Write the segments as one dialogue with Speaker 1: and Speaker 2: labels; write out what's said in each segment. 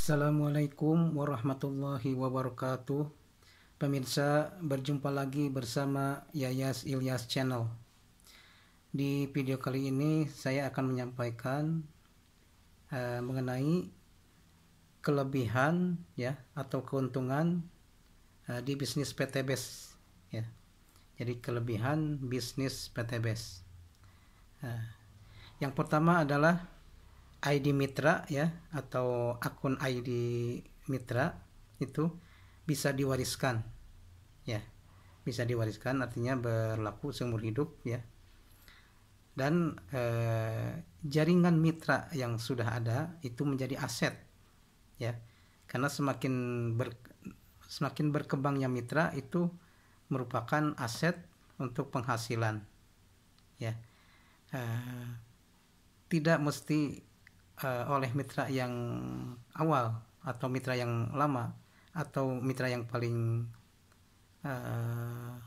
Speaker 1: Assalamualaikum warahmatullahi wabarakatuh. Pemirsa, berjumpa lagi bersama Yayas Ilyas Channel. Di video kali ini saya akan menyampaikan mengenai kelebihan ya atau keuntungan di bisnis PTBES ya. Jadi kelebihan bisnis PTBES. Yang pertama adalah ID Mitra ya, atau akun ID Mitra itu bisa diwariskan ya, bisa diwariskan artinya berlaku seumur hidup ya. Dan jaringan mitra yang sudah ada itu menjadi aset ya, karena semakin berkembangnya mitra itu merupakan aset untuk penghasilan ya. Tidak mesti oleh mitra yang awal atau mitra yang lama atau mitra yang paling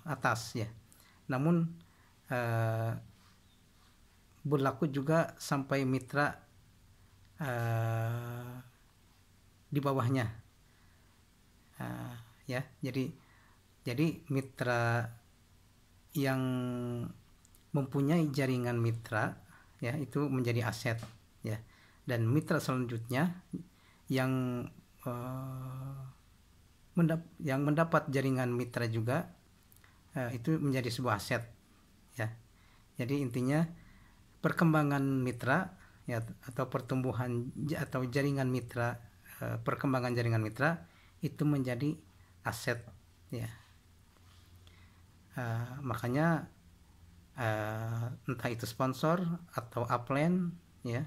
Speaker 1: atas ya, namun berlaku juga sampai mitra di bawahnya ya. Jadi mitra yang mempunyai jaringan mitra ya itu menjadi aset ya. Dan mitra selanjutnya yang mendapat jaringan mitra juga itu menjadi sebuah aset ya. Jadi intinya perkembangan mitra ya, atau pertumbuhan atau jaringan mitra, perkembangan jaringan mitra itu menjadi aset ya. Makanya entah itu sponsor atau upline ya,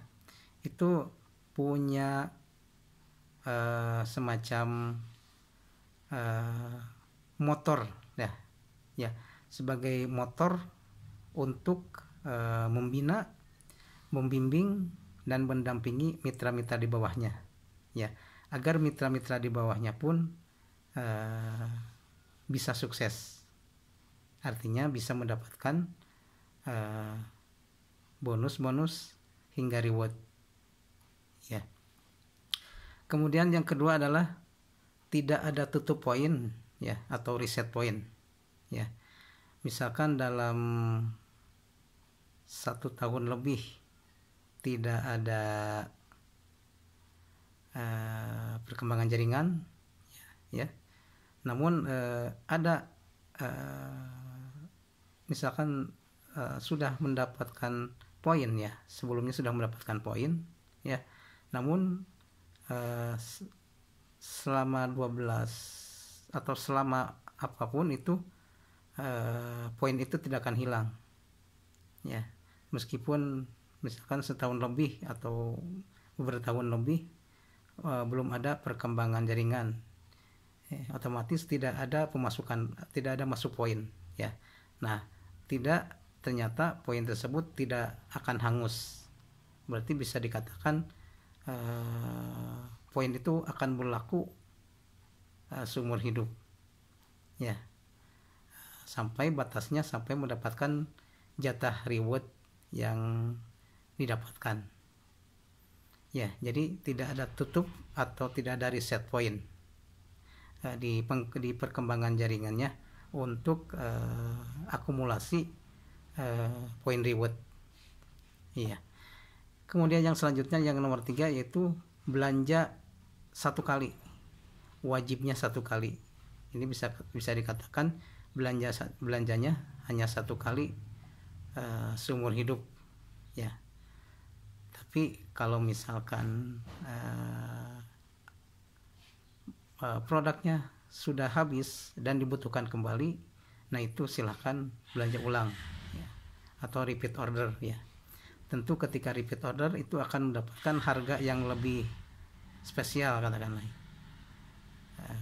Speaker 1: itu punya semacam motor ya, sebagai motor untuk membina, membimbing dan mendampingi mitra-mitra di bawahnya ya, agar mitra-mitra di bawahnya pun bisa sukses, artinya bisa mendapatkan bonus-bonus hingga reward ya. Kemudian yang kedua adalah tidak ada tutup poin ya, atau reset poin ya. Misalkan dalam 1 tahun lebih tidak ada perkembangan jaringan ya, namun ada misalkan sudah mendapatkan poin ya, sebelumnya sudah mendapatkan poin ya, namun selama 12 atau selama apapun itu poin itu tidak akan hilang ya, meskipun misalkan setahun lebih atau beberapa tahun lebih belum ada perkembangan jaringan, otomatis tidak ada pemasukan, tidak ada masuk poin ya. Nah, ternyata poin tersebut tidak akan hangus, berarti bisa dikatakan poin itu akan berlaku seumur hidup ya, sampai batasnya, sampai mendapatkan jatah reward yang didapatkan ya. Jadi tidak ada tutup atau tidak ada reset point di perkembangan jaringannya untuk akumulasi poin reward iya. Kemudian yang selanjutnya, yang nomor 3, yaitu belanja satu kali, wajibnya satu kali. Ini bisa dikatakan belanjanya hanya satu kali seumur hidup ya. Tapi kalau misalkan produknya sudah habis dan dibutuhkan kembali, nah itu silahkan belanja ulang ya, atau repeat order ya. Tentu ketika repeat order itu akan mendapatkan harga yang lebih spesial katakanlah.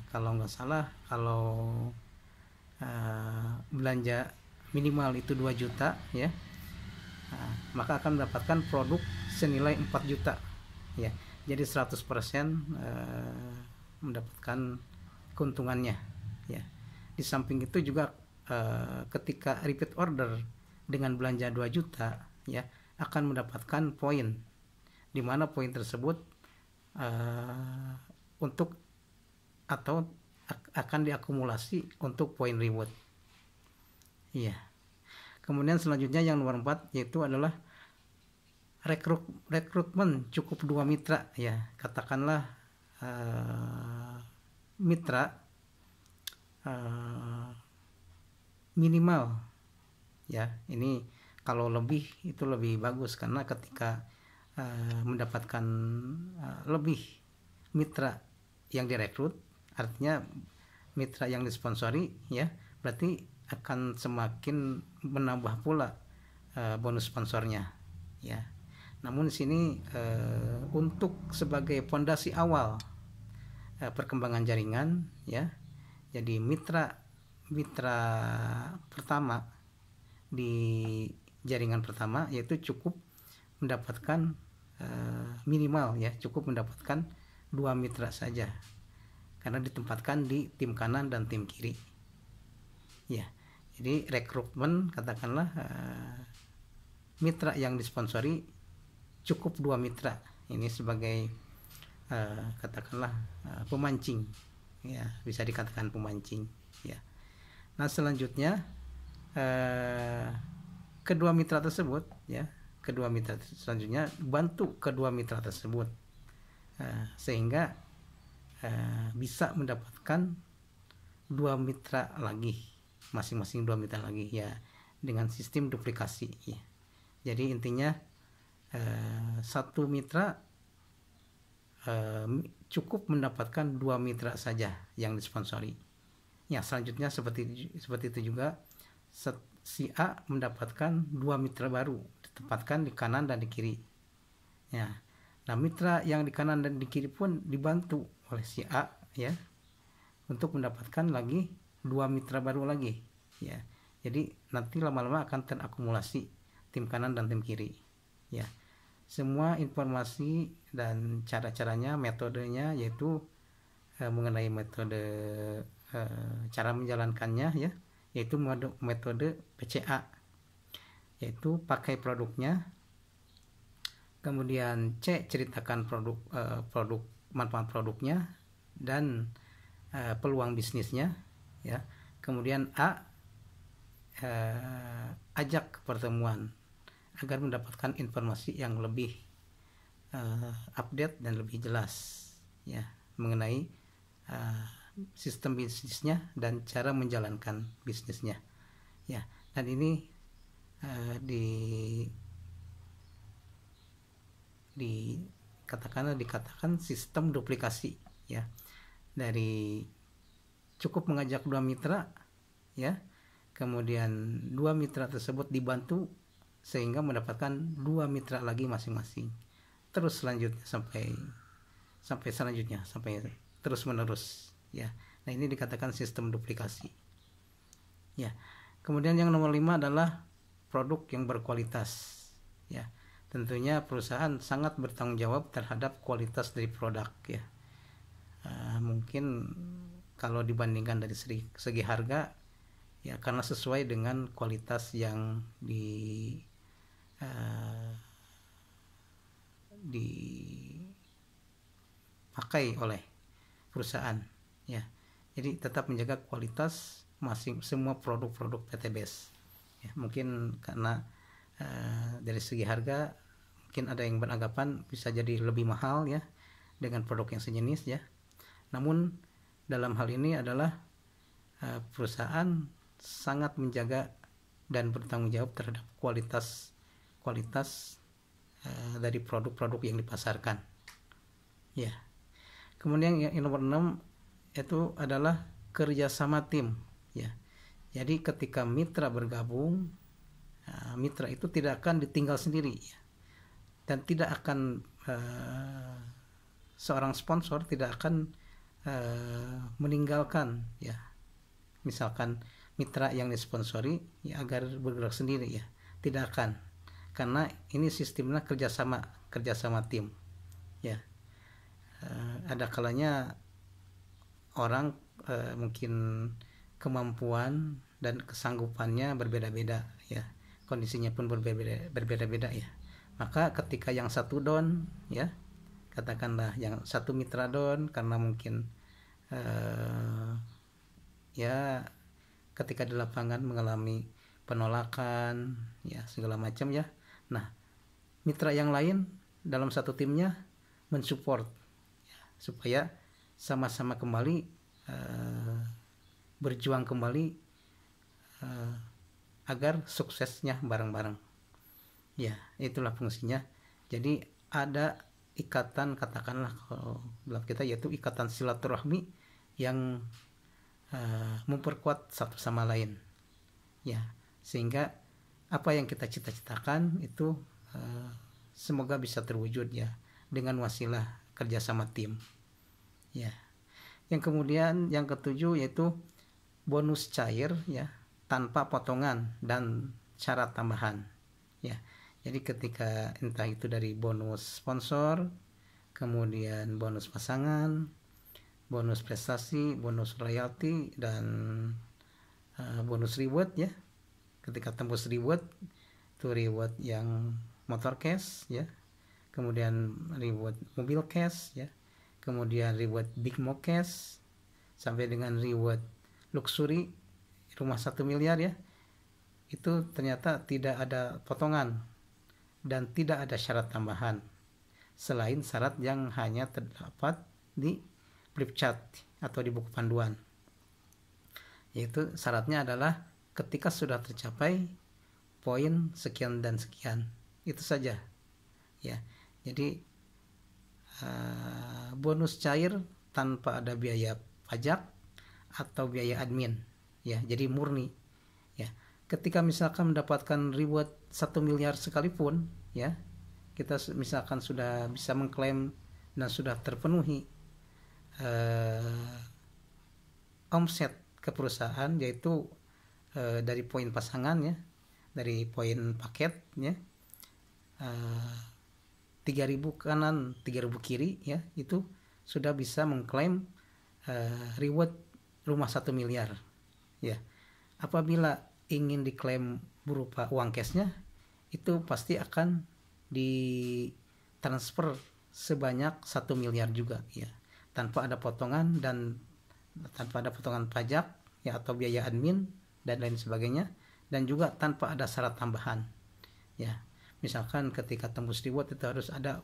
Speaker 1: Kalau nggak salah, kalau belanja minimal itu 2 juta ya, maka akan mendapatkan produk senilai 4 juta ya. Jadi 100% mendapatkan keuntungannya ya. Di samping itu juga ketika repeat order dengan belanja 2 juta ya, akan mendapatkan poin, di mana poin tersebut untuk atau akan diakumulasi untuk poin reward. Iya. Kemudian selanjutnya yang nomor 4 yaitu adalah rekrutmen cukup 2 mitra ya. Katakanlah mitra minimal ya. Ini kalau lebih itu lebih bagus karena ketika mendapatkan lebih mitra yang direkrut, artinya mitra yang disponsori ya, berarti akan semakin menambah pula bonus sponsornya ya. Namun di sini untuk sebagai fondasi awal perkembangan jaringan ya, jadi mitra pertama di jaringan pertama yaitu cukup mendapatkan minimal ya, cukup mendapatkan 2 mitra saja karena ditempatkan di tim kanan dan tim kiri ya. Jadi rekrutmen katakanlah mitra yang disponsori cukup 2 mitra ini sebagai katakanlah pemancing ya, bisa dikatakan pemancing ya. Nah selanjutnya kedua mitra tersebut ya, kedua mitra selanjutnya bantu kedua mitra tersebut sehingga bisa mendapatkan 2 mitra lagi, masing-masing 2 mitra lagi ya, dengan sistem duplikasi ya. Jadi intinya satu mitra cukup mendapatkan 2 mitra saja yang disponsori ya. Selanjutnya seperti itu juga si A mendapatkan 2 mitra baru ditempatkan di kanan dan di kiri ya. Nah mitra yang di kanan dan di kiri pun dibantu oleh si A ya untuk mendapatkan lagi 2 mitra baru lagi ya. Jadi nanti lama-lama akan terakumulasi tim kanan dan tim kiri ya. Semua informasi dan cara-caranya, metodenya yaitu mengenai metode cara menjalankannya ya, yaitu metode PCA, yaitu pakai produknya, kemudian C ceritakan produk manfaat produknya dan peluang bisnisnya ya. Kemudian A ajak pertemuan agar mendapatkan informasi yang lebih update dan lebih jelas ya mengenai sistem bisnisnya dan cara menjalankan bisnisnya ya. Dan ini dikatakan sistem duplikasi ya, dari cukup mengajak 2 mitra ya, kemudian 2 mitra tersebut dibantu sehingga mendapatkan 2 mitra lagi masing-masing, terus selanjutnya sampai selanjutnya sampai terus menerus ya. Nah ini dikatakan sistem duplikasi ya. Kemudian yang nomor 5 adalah produk yang berkualitas ya. Tentunya perusahaan sangat bertanggung jawab terhadap kualitas dari produk ya. Mungkin kalau dibandingkan dari segi harga ya, karena sesuai dengan kualitas yang dipakai oleh perusahaan ya. Jadi tetap menjaga kualitas semua produk-produk PTBS ya. Mungkin karena dari segi harga mungkin ada yang beranggapan bisa jadi lebih mahal ya dengan produk yang sejenis ya. Namun dalam hal ini adalah perusahaan sangat menjaga dan bertanggung jawab terhadap kualitas dari produk-produk yang dipasarkan ya. Kemudian yang nomor 6 itu adalah kerjasama tim ya. Jadi ketika mitra bergabung, mitra itu tidak akan ditinggal sendiri ya. Dan tidak akan seorang sponsor tidak akan meninggalkan ya, misalkan mitra yang disponsori ya agar bergerak sendiri ya, tidak akan, karena ini sistemnya kerjasama tim ya. Ada kalanya orang mungkin kemampuan dan kesanggupannya berbeda-beda ya, kondisinya pun berbeda-beda ya. Maka ketika yang satu down ya, katakanlah yang satu mitra down karena mungkin ya ketika di lapangan mengalami penolakan ya segala macam ya. Nah, mitra yang lain dalam satu timnya mensupport ya, supaya sama-sama kembali berjuang kembali agar suksesnya bareng-bareng. Ya, itulah fungsinya. Jadi ada ikatan, katakanlah kalau dalam kita yaitu ikatan silaturahmi yang memperkuat satu sama lain. Ya, sehingga apa yang kita cita-citakan itu semoga bisa terwujud ya dengan wasilah kerjasama tim. Ya. Yang kemudian yang ketujuh yaitu bonus cair ya tanpa potongan dan syarat tambahan. Ya. Jadi ketika entah itu dari bonus sponsor, kemudian bonus pasangan, bonus prestasi, bonus royalti, dan bonus reward ya. Ketika tembus reward, itu reward yang motor cash ya, kemudian reward mobil cash ya, kemudian reward big mo cash, sampai dengan reward luxury rumah 1 miliar ya. Itu ternyata tidak ada potongan dan tidak ada syarat tambahan selain syarat yang hanya terdapat di flip chart atau di buku panduan, yaitu syaratnya adalah ketika sudah tercapai poin sekian dan sekian, itu saja ya. Jadi bonus cair tanpa ada biaya pajak atau biaya admin ya, jadi murni ya. Ketika misalkan mendapatkan reward 1 miliar sekalipun ya, kita misalkan sudah bisa mengklaim dan sudah terpenuhi omset ke perusahaan, yaitu dari poin pasangan ya, dari poin paket ya, 3.000 kanan 3.000 kiri ya, itu sudah bisa mengklaim reward rumah 1 miliar ya. Apabila ingin diklaim berupa uang cashnya, itu pasti akan ditransfer sebanyak 1 miliar juga ya, tanpa ada potongan dan tanpa ada potongan pajak ya atau biaya admin dan lain sebagainya, dan juga tanpa ada syarat tambahan ya. Misalkan ketika tembus reward itu harus ada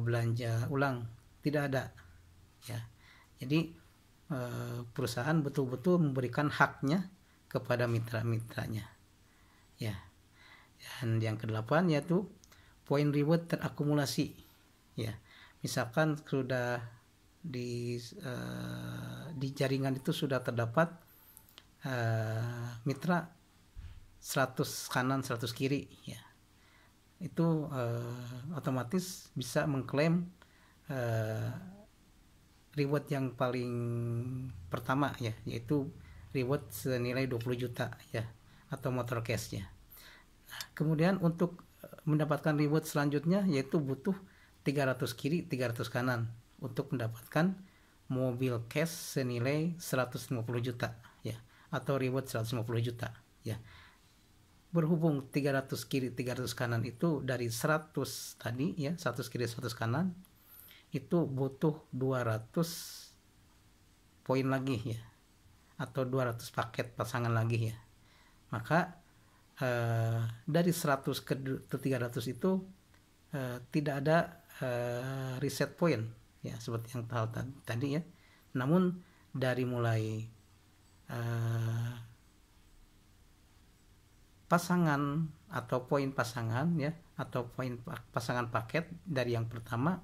Speaker 1: belanja ulang, tidak ada ya. Jadi perusahaan betul-betul memberikan haknya kepada mitra-mitranya ya. Dan yang ke-8 yaitu poin reward terakumulasi ya. Misalkan sudah di jaringan itu sudah terdapat mitra 100 kanan 100 kiri ya, itu otomatis bisa mengklaim reward yang paling pertama ya, yaitu reward senilai 20 juta ya, atau motor cash ya. Nah, kemudian untuk mendapatkan reward selanjutnya yaitu butuh 300 kiri 300 kanan untuk mendapatkan mobil cash senilai 150 juta ya, atau reward 150 juta ya. Berhubung 300 kiri 300 kanan itu dari 100 tadi ya, 100 kiri 100 kanan, itu butuh 200 poin lagi ya, atau 200 paket pasangan lagi ya. Maka dari 100 ke 300 itu tidak ada reset point ya, seperti yang tadi ya. Namun dari mulai pasangan atau poin pasangan ya, atau poin pasangan paket dari yang pertama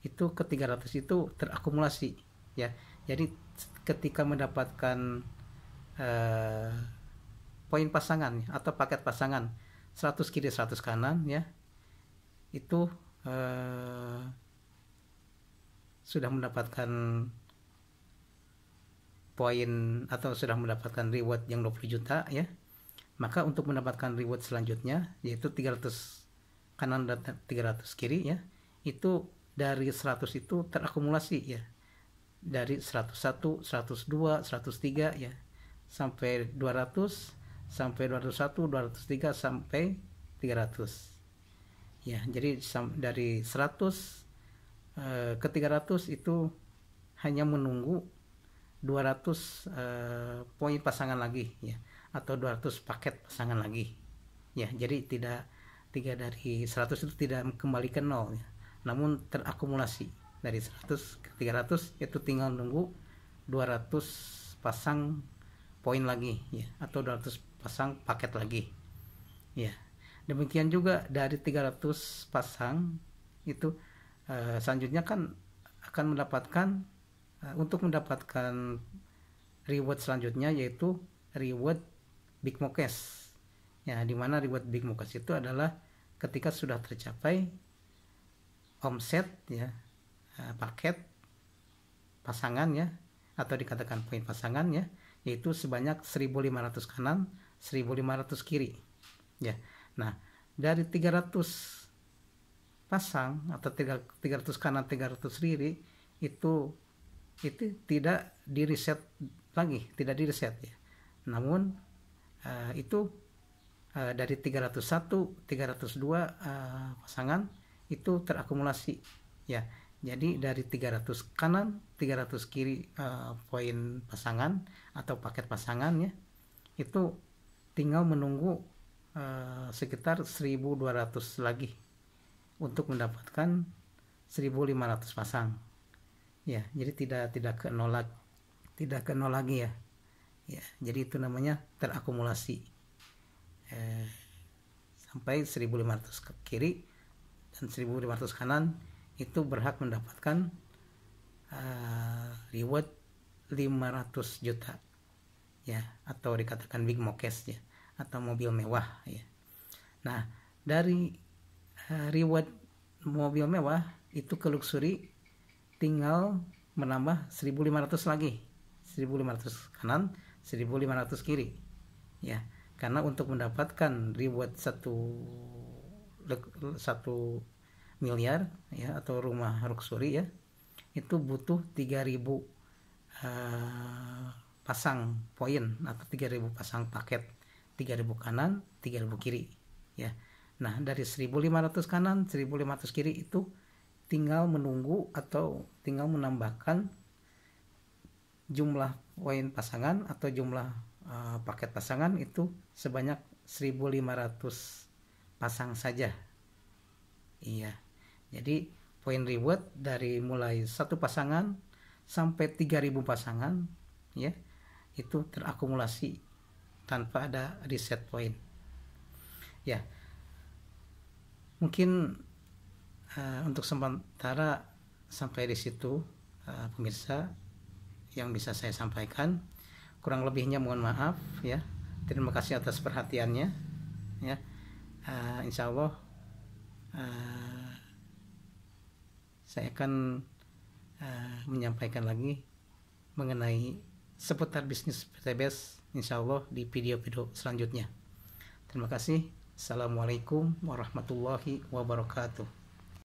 Speaker 1: itu ke 300 itu terakumulasi ya. Jadi ketika mendapatkan poin pasangan atau paket pasangan 100 kiri 100 kanan ya, itu sudah mendapatkan poin atau sudah mendapatkan reward yang 20 juta ya. Maka untuk mendapatkan reward selanjutnya yaitu 300 kanan dan 300 kiri ya, itu dari 100 itu terakumulasi ya, dari 101, 102, 103 ya, sampai 200, sampai 201, 203, sampai 300 ya. Jadi dari 100 ke 300 itu hanya menunggu 200 poin pasangan lagi ya, atau 200 paket pasangan lagi ya. Jadi tidak dari 100 itu tidak kembali ke nol ya, namun terakumulasi dari 100 ke 300 itu tinggal nunggu 200 pasang poin lagi ya, atau 200 pasang paket lagi ya. Demikian juga dari 300 pasang itu selanjutnya kan akan mendapatkan untuk mendapatkan reward selanjutnya, yaitu reward Big Mokes ya, dimana reward Big Mokes itu adalah ketika sudah tercapai omset ya, paket pasangan ya, atau dikatakan poin pasangan ya, yaitu sebanyak 1.500 kanan 1.500 kiri ya. Nah, dari 300 pasang atau 300 kanan 300 kiri itu tidak di reset lagi, tidak di reset ya, namun itu dari 301 302 pasangan itu terakumulasi ya. Jadi dari 300 kanan 300 kiri poin pasangan atau paket pasangan ya, itu tinggal menunggu sekitar 1.200 lagi untuk mendapatkan 1.500 pasang ya. Jadi tidak ke nol lagi ya. Jadi itu namanya terakumulasi sampai 1.500 ke kiri dan 1.500 kanan itu berhak mendapatkan reward 500 juta ya, atau dikatakan Big Mokes ya, atau mobil mewah ya. Nah, dari reward mobil mewah itu ke luxury tinggal menambah 1.500 lagi, 1.500 kanan 1.500 kiri ya. Karena untuk mendapatkan reward 1 miliar ya, atau rumah luxury ya, itu butuh 3.000 pasang poin atau 3.000 pasang paket, 3.000 kanan 3.000 kiri ya. Nah, dari 1.500 kanan 1.500 kiri itu tinggal menunggu atau tinggal menambahkan jumlah poin pasangan atau jumlah paket pasangan itu sebanyak 1.500 pasang saja. Iya. Jadi poin reward dari mulai satu pasangan sampai 3.000 pasangan ya, itu terakumulasi tanpa ada reset poin. Ya. Mungkin untuk sementara sampai di situ pemirsa yang bisa saya sampaikan. Kurang lebihnya mohon maaf ya. Terima kasih atas perhatiannya ya. Insya Allah saya akan menyampaikan lagi mengenai seputar bisnis PTBS insya Allah di video-video selanjutnya. Terima kasih. Assalamualaikum warahmatullahi wabarakatuh.